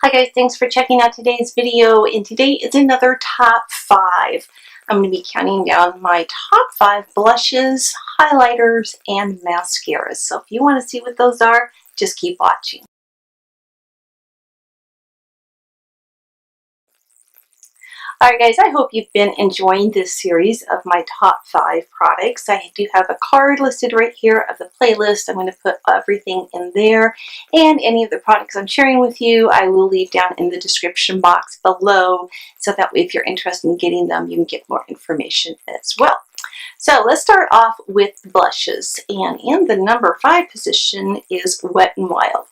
Hi guys, thanks for checking out today's video, and today is another top 5. I'm going to be counting down my top 5 blushes, highlighters, and mascaras. So if you want to see what those are, just keep watching. Alright guys, I hope you've been enjoying this series of my top 5 products. I do have a card listed right here of the playlist. I'm going to put everything in there, and any of the products I'm sharing with you I will leave down in the description box below, so that way if you're interested in getting them you can get more information as well. So let's start off with blushes, and in the number 5 position is Wet n Wild.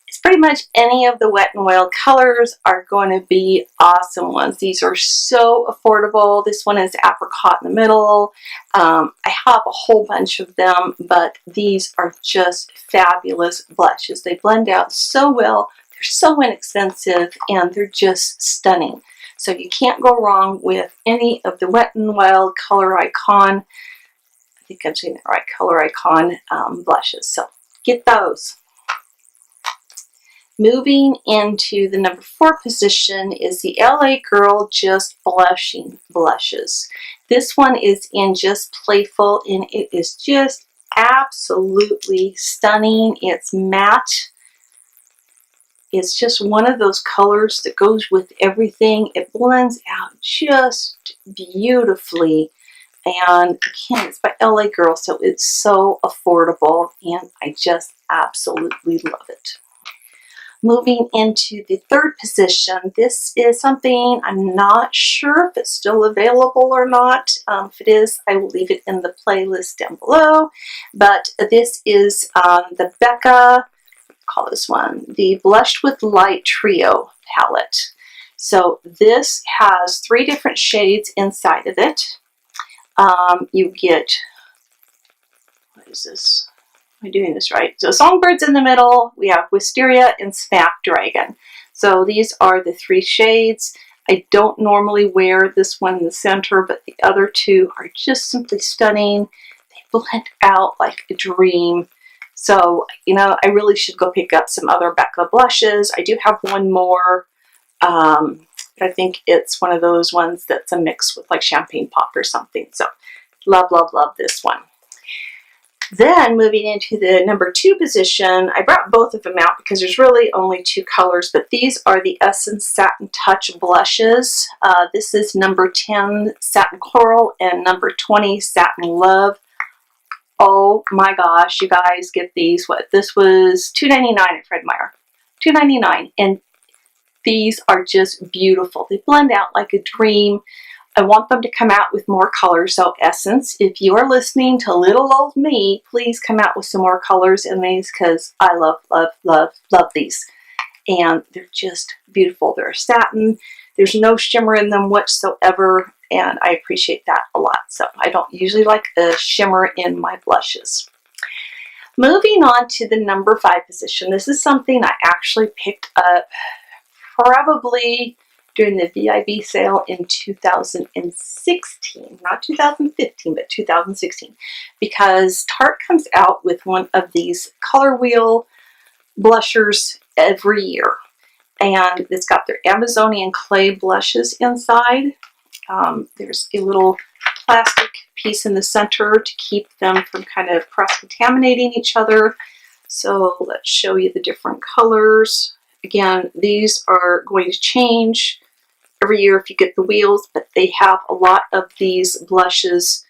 It's pretty much any of the Wet n Wild colors are going to be awesome ones. These are so affordable. This one is apricot in the middle. I have a whole bunch of them, but these are just fabulous blushes. They blend out so well. They're so inexpensive, and they're just stunning. So you can't go wrong with any of the Wet n Wild Coloricon, I think I'm saying that right, Coloricon blushes. So get those. Moving into the number 4 position is the LA Girl Just Blushing Blushes. This one is in Just Playful, and it is just absolutely stunning. It's matte. It's just one of those colors that goes with everything. It blends out just beautifully. And again, it's by LA Girl, so it's so affordable, and I just absolutely love it. Moving into the 3rd position, this is something I'm not sure if it's still available or not. If it is, I will leave it in the playlist down below. But this is the BECCA, call this one, the Blushed with Light Trio palette. So this has 3 different shades inside of it. You get, what is this? Am I doing this right? So Songbird's in the middle, we have Wisteria and Snapdragon. So these are the 3 shades. I don't normally wear this one in the center, but the other 2 are just simply stunning. They blend out like a dream. So, you know, I really should go pick up some other BECCA blushes. I do have one more. I think it's one of those ones that's a mix with like champagne pop or something. So love, love, love this one. Then moving into the number 2 position, I brought both of them out because there's really only 2 colors, but these are the Essence Satin Touch blushes. This is number 10 Satin Coral and number 20 Satin Love. Oh my gosh, you guys, get these. What, this was $2.99 at Fred Meyer. $2.99, and these are just beautiful. They blend out like a dream. I want them to come out with more colors. So Essence, if you are listening to little old me, please come out with some more colors in these, because I love, love, love, love these. And they're just beautiful. They're satin. There's no shimmer in them whatsoever, and I appreciate that a lot. So I don't usually like a shimmer in my blushes. Moving on to the number 5 position. This is something I actually picked up probably during the VIB sale in 2016, not 2015, but 2016, because Tarte comes out with one of these color wheel blushers every year, and it's got their Amazonian clay blushes inside. There's a little plastic piece in the center to keep them from kind of cross-contaminating each other. So let's show you the different colors. Again, these are going to change every year if you get the wheels, but they have a lot of these blushes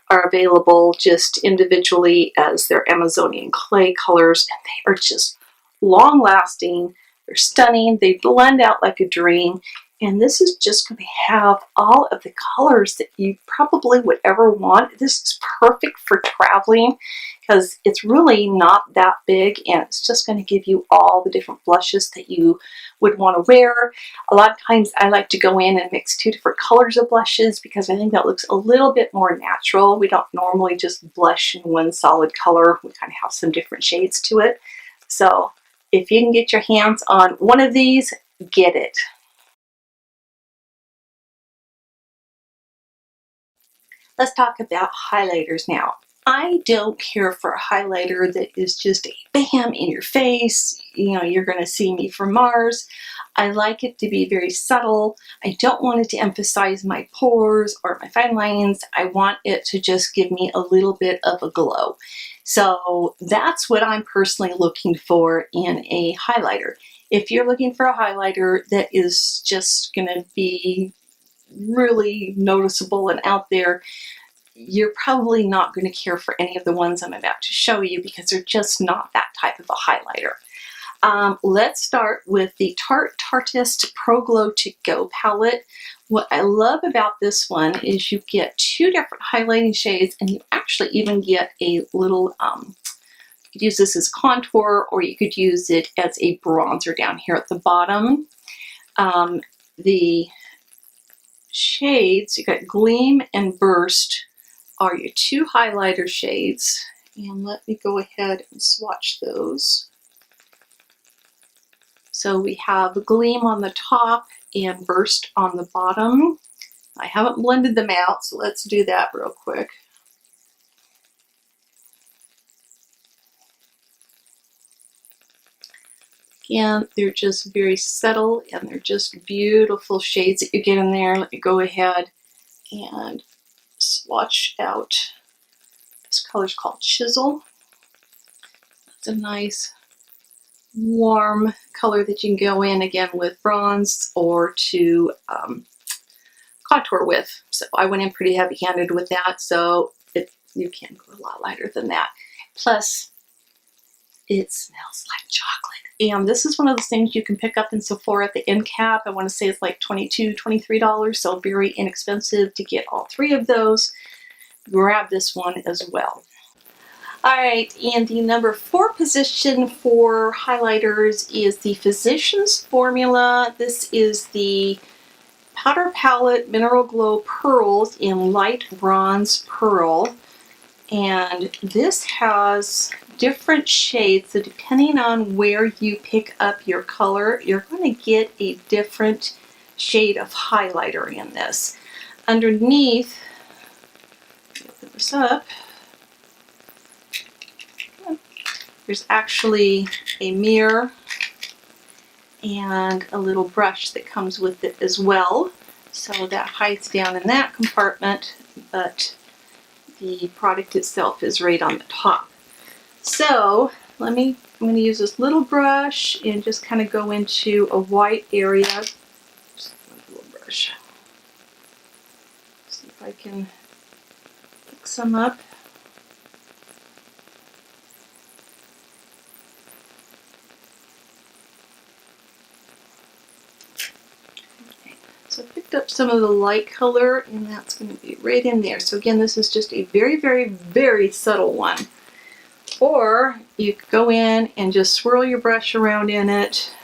are available just individually as their Amazonian clay colors, and they are just long lasting. They're stunning. They blend out like a dream, and this is just going to have all of the colors that you probably would ever want. This is perfect for traveling because it's really not that big, and it's just going to give you all the different blushes that you would want to wear. A lot of times I like to go in and mix 2 different colors of blushes because I think that looks a little bit more natural. We don't normally just blush in one solid color. We kind of have some different shades to it. So if you can get your hands on one of these, get it. Let's talk about highlighters now. I don't care for a highlighter that is just a bam in your face. You know, you're going to see me from Mars. I like it to be very subtle. I don't want it to emphasize my pores or my fine lines. I want it to just give me a little bit of a glow. So that's what I'm personally looking for in a highlighter. If you're looking for a highlighter that is just going to be really noticeable and out there, you're probably not going to care for any of the ones I'm about to show you because they're just not that type of a highlighter. Let's start with the Tarte Tartist Pro Glow To Go palette. What I love about this one is you get 2 different highlighting shades, and you actually even get a little, you could use this as contour, or you could use it as a bronzer down here at the bottom. The shades, you got Gleam and Burst, are your 2 highlighter shades, and let me go ahead and swatch those. So we have Gleam on the top and Burst on the bottom. I haven't blended them out, so let's do that real quick. Again, they're just very subtle and they're just beautiful shades that you get in there. Let me go ahead and swatch out. This color's called Chisel. It's a nice warm color that you can go in again with bronze or to contour with. So I went in pretty heavy-handed with that, so you can go a lot lighter than that. Plus, it smells like chocolate. And this is one of those things you can pick up in Sephora at the end cap. I want to say it's like $22, $23, so very inexpensive to get all 3 of those. Grab this one as well. Alright, and the number 4 position for highlighters is the Physicians Formula. This is the Powder Palette Mineral Glow Pearls in Light Bronze Pearl. And this has different shades, so depending on where you pick up your color, you're going to get a different shade of highlighter in this. Underneath, open this up, there's actually a mirror and a little brush that comes with it as well. So that hides down in that compartment, but the product itself is right on the top. So I'm going to use this little brush and just kind of go into a white area. Just a little brush. See if I can pick some up. So I picked up some of the light color, and that's going to be right in there. So again, this is just a very, very, very subtle one. Or you could go in and just swirl your brush around in it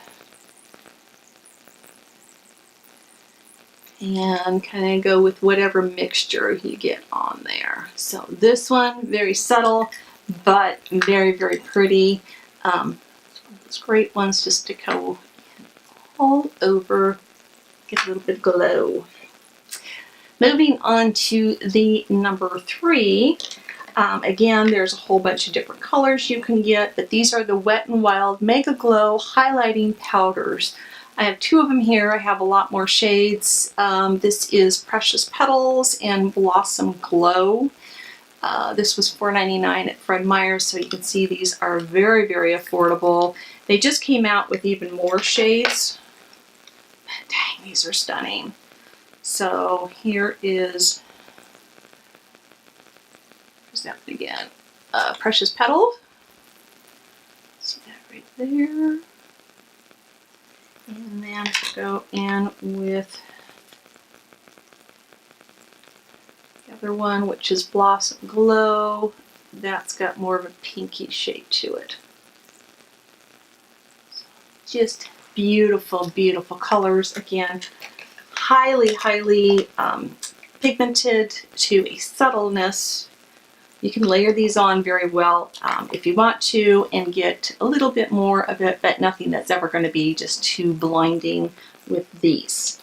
and kind of go with whatever mixture you get on there. So this one, very subtle, but very, very pretty. It's great ones just to go all over, get a little bit of glow. Moving on to the number 3. Again, there's a whole bunch of different colors you can get, but these are the Wet n Wild MegaGlo Highlighting Powders. I have 2 of them here. I have a lot more shades. This is Precious Petals and Blossom Glow. This was $4.99 at Fred Meyer's, so you can see these are very, very affordable. They just came out with even more shades. Dang, these are stunning. So here is, where's that one again? Precious Petal. See that right there. And then go in with the other one, which is Blossom Glow. That's got more of a pinky shade to it. Just beautiful, beautiful colors. Again, highly, highly pigmented to a subtleness. You can layer these on very well if you want to and get a little bit more of it, but nothing that's ever going to be just too blinding with these.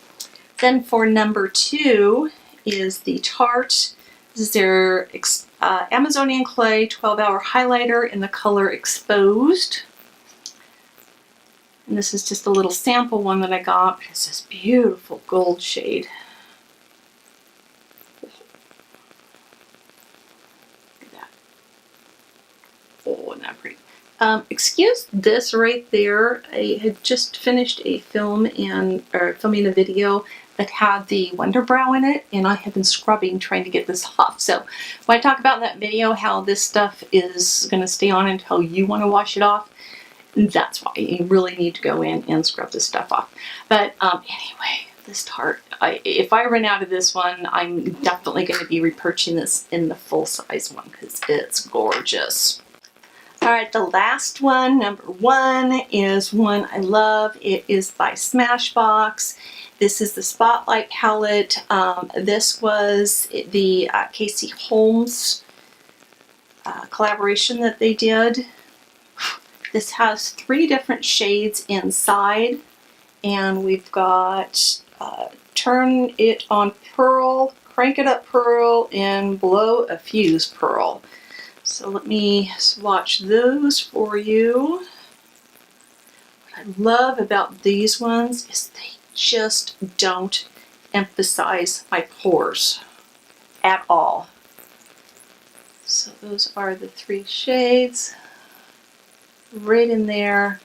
Then for number 2 is the Tarte This is their Amazonian Clay 12-hour highlighter in the color Exposed. And this is just a little sample one that I got. It's this beautiful gold shade. Look at that. Oh, isn't that pretty? Excuse this right there. I had just finished a filming a video that had the Wonder Brow in it, and I have been scrubbing trying to get this off. So when I talk about in that video how this stuff is going to stay on until you want to wash it off, that's why you really need to go in and scrub this stuff off. But anyway, this Tarte, if I run out of this one, I'm definitely going to be repurchasing this in the full size one because it's gorgeous. Alright, the last one, number 1, is one I love. It is by Smashbox. This is the Spotlight palette. This was the Casey Holmes collaboration that they did. This has 3 different shades inside, and we've got Turn It On Pearl, Crank It Up Pearl, and Blow a Fuse Pearl. So let me swatch those for you. What I love about these ones is they just don't emphasize my pores at all. So those are the 3 shades right in there.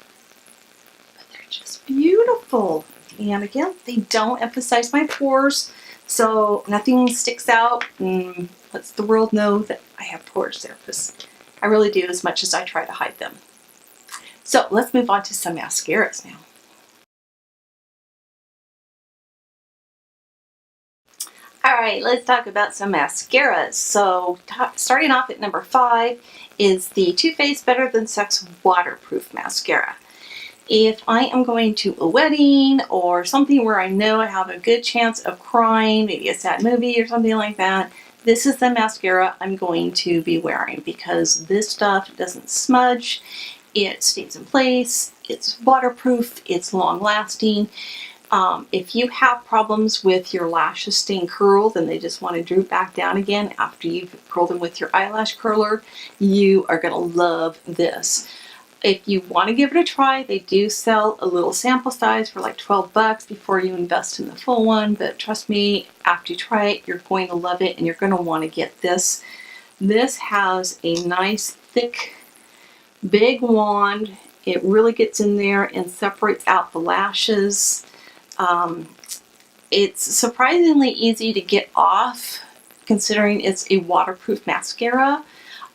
But they're just beautiful. And again, they don't emphasize my pores, so nothing sticks out and lets the world know that I have pores there, because I really do, as much as I try to hide them. So let's move on to some mascaras now. Alright, let's talk about some mascaras. So starting off at number 5 is the Too Faced Better Than Sex Waterproof Mascara. If I am going to a wedding or something where I know I have a good chance of crying, maybe a sad movie or something like that, this is the mascara I'm going to be wearing, because this stuff doesn't smudge, it stays in place, it's waterproof, it's long lasting. If you have problems with your lashes staying curled and they just want to droop back down again after you've curled them with your eyelash curler, you are going to love this. If you want to give it a try, they do sell a little sample size for like 12 bucks before you invest in the full one, but trust me, after you try it, you're going to love it and you're going to want to get this. This has a nice, thick, big wand. It really gets in there and separates out the lashes. It's surprisingly easy to get off, considering it's a waterproof mascara.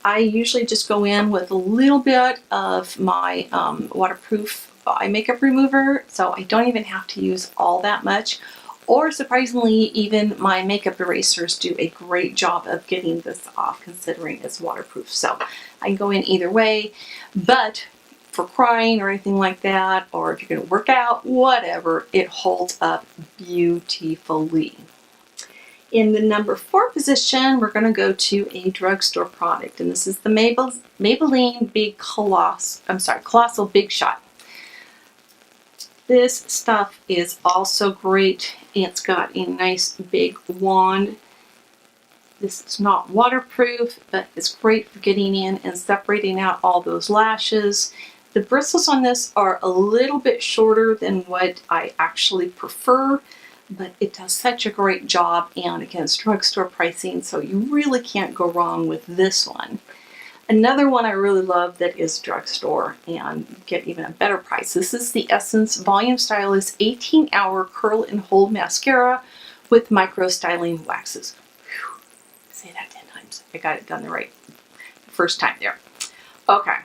I usually just go in with a little bit of my waterproof eye makeup remover, so I don't even have to use all that much. Or surprisingly, even my makeup erasers do a great job of getting this off, considering it's waterproof. So I can go in either way, but for crying or anything like that, or if you're going to work out, whatever, it holds up beautifully. In the number 4 position, we're going to go to a drugstore product, and this is the Maybelline Colossal Big Shot. This stuff is also great. It's got a nice big wand. This is not waterproof, but it's great for getting in and separating out all those lashes. The bristles on this are a little bit shorter than what I actually prefer, but it does such a great job, and again, it's drugstore pricing, so you really can't go wrong with this one. Another one I really love that is drugstore and get even a better price. This is the Essence Volume Stylist 18-Hour Curl and Hold Mascara with Micro Styling Waxes. Whew. Say that 10 times. I got it done the first time there. Okay.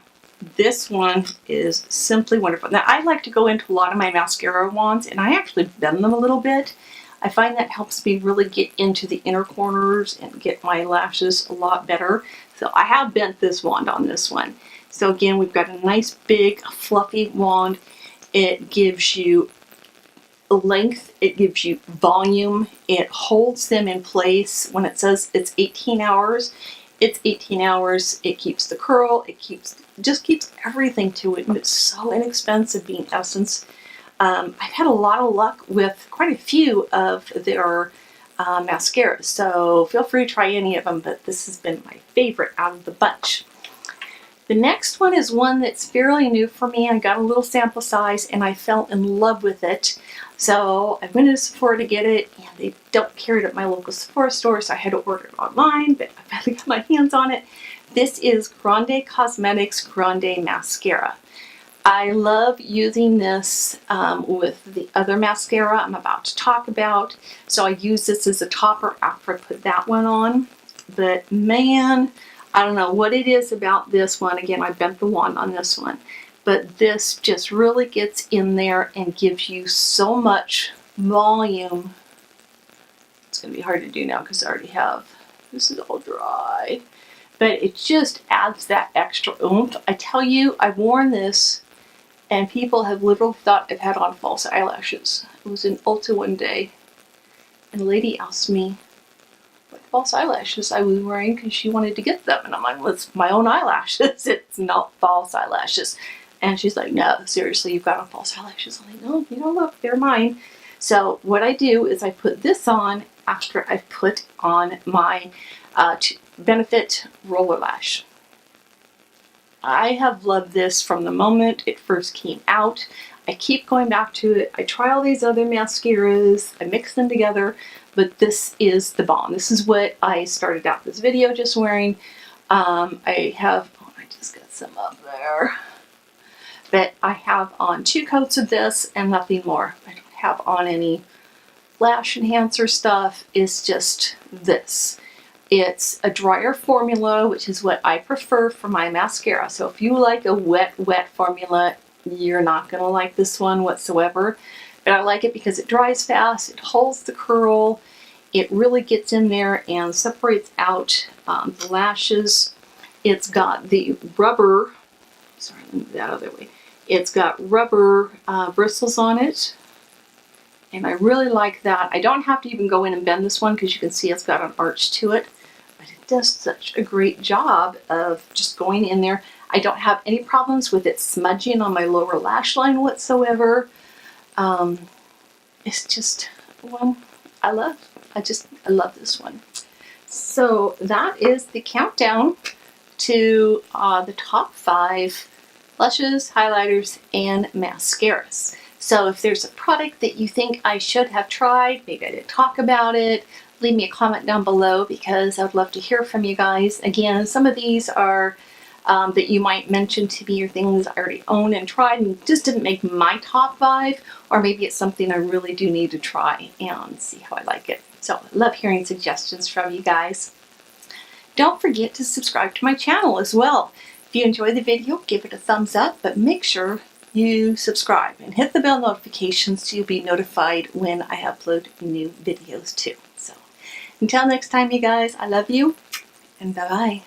This one is simply wonderful. Now, I like to go into a lot of my mascara wands, and I actually bend them a little bit. I find that helps me really get into the inner corners and get my lashes a lot better. So I have bent this wand on this one. So again, we've got a nice big fluffy wand. It gives you length, it gives you volume, it holds them in place. When it says it's 18 hours, it's 18 hours. It keeps the curl, it just keeps everything to it, and it's so inexpensive being Essence. I've had a lot of luck with quite a few of their mascaras. So feel free to try any of them, but this has been my favorite out of the bunch. The next one is one that's fairly new for me. I got a little sample size and I fell in love with it. So I went to Sephora to get it, and they don't carry it at my local Sephora store, so I had to order it online, but I finally got my hands on it. This is Grande Cosmetics Grande Mascara. I love using this with the other mascara I'm about to talk about. So I use this as a topper after I put that one on. But man, I don't know what it is about this one. Again, I bent the wand on this one. But this just really gets in there and gives you so much volume. It's going to be hard to do now because I already have, this is all dry. But it just adds that extra oomph. I tell you, I've worn this and people have literally thought I've had on false eyelashes. It was in Ulta one day and a lady asked me what false eyelashes I was wearing because she wanted to get them. And I'm like, well, it's my own eyelashes. It's not false eyelashes. And she's like, no, seriously, you've got on false eyelashes. I'm like, no, you know, look, they're mine. So what I do is I put this on after I've put on my Benefit Roller Lash. I have loved this from the moment it first came out. I keep going back to it. I try all these other mascaras. I mix them together, but this is the bomb. This is what I started out this video just wearing. I have, oh, I just got some up there. But I have on 2 coats of this and nothing more. I don't have on any lash enhancer stuff. It's just this. It's a drier formula, which is what I prefer for my mascara. So if you like a wet formula, you're not going to like this one whatsoever. But I like it because it dries fast, it holds the curl, it really gets in there and separates out the lashes. It's got the rubber, sorry, let me move that other way. It's got rubber bristles on it, and I really like that. I don't have to even go in and bend this one because you can see it's got an arch to it, but it does such a great job of just going in there. I don't have any problems with it smudging on my lower lash line whatsoever. It's just one I love. I love this one. So that is the countdown to the top 5 blushes, highlighters, and mascaras. So if there's a product that you think I should have tried, maybe I didn't talk about it, leave me a comment down below because I'd love to hear from you guys. Again, some of these are that you might mention to me are things I already own and tried and just didn't make my top 5, or maybe it's something I really do need to try and see how I like it. So I love hearing suggestions from you guys. Don't forget to subscribe to my channel as well. If you enjoyed the video, give it a thumbs up, but make sure you subscribe and hit the bell notifications so you'll be notified when I upload new videos too. So until next time, you guys, I love you and bye-bye.